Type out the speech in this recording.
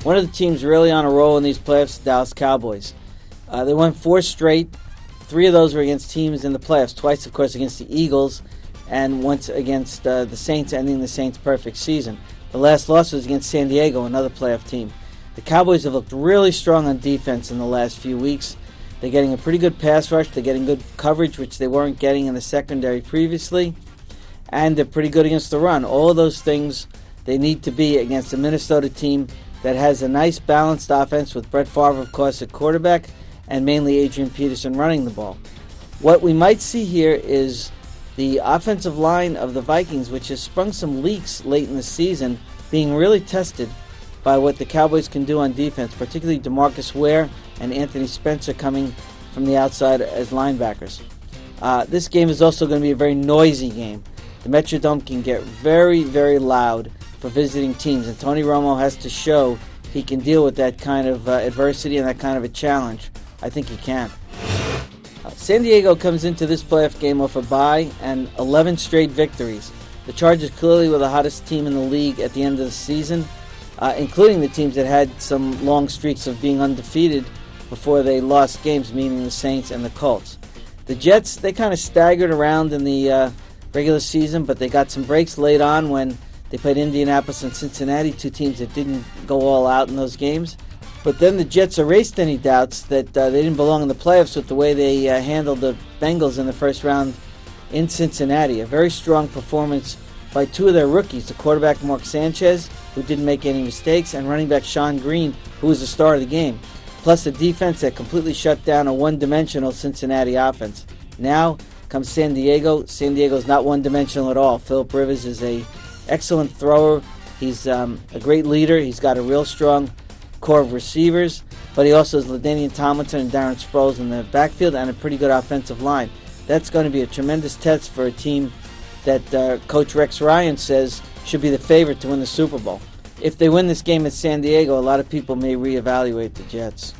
One of the teams really on a roll in these playoffs, the Dallas Cowboys. They won 4 straight. 3 of those were against teams in the playoffs. Twice, of course, against the Eagles, and once against the Saints, ending the Saints' perfect season. The last loss was against San Diego, another playoff team. The Cowboys have looked really strong on defense in the last few weeks. They're getting a pretty good pass rush. They're getting good coverage, which they weren't getting in the secondary previously. And they're pretty good against the run. All of those things they need to be against a Minnesota team that has a nice balanced offense with Brett Favre, of course, at quarterback, and mainly Adrian Peterson running the ball. What we might see here is the offensive line of the Vikings, which has sprung some leaks late in the season, being really tested by what the Cowboys can do on defense, particularly DeMarcus Ware and Anthony Spencer coming from the outside as linebackers. This game is also going to be a very noisy game. The Metrodome can get very, very loud for visiting teams, and Tony Romo has to show he can deal with that kind of adversity and that kind of a challenge. I think he can. San Diego comes into this playoff game off a bye and 11 straight victories. The Chargers clearly were the hottest team in the league at the end of the season, including the teams that had some long streaks of being undefeated before they lost games, meaning the Saints and the Colts. The Jets, they kind of staggered around in the regular season, but they got some breaks late on when they played Indianapolis and Cincinnati, 2 teams that didn't go all out in those games. But then the Jets erased any doubts that they didn't belong in the playoffs with the way they handled the Bengals in the first round in Cincinnati. A very strong performance by 2 of their rookies, the quarterback Mark Sanchez, who didn't make any mistakes, and running back Sean Green, who was the star of the game. Plus a defense that completely shut down a one-dimensional Cincinnati offense. Now comes San Diego. San Diego's not one-dimensional at all. Phillip Rivers is an excellent thrower. He's a great leader. He's got a real strong core of receivers, but he also has LaDainian Tomlinson and Darren Sproles in the backfield and a pretty good offensive line. That's going to be a tremendous test for a team that Coach Rex Ryan says should be the favorite to win the Super Bowl. If they win this game at San Diego, a lot of people may reevaluate the Jets.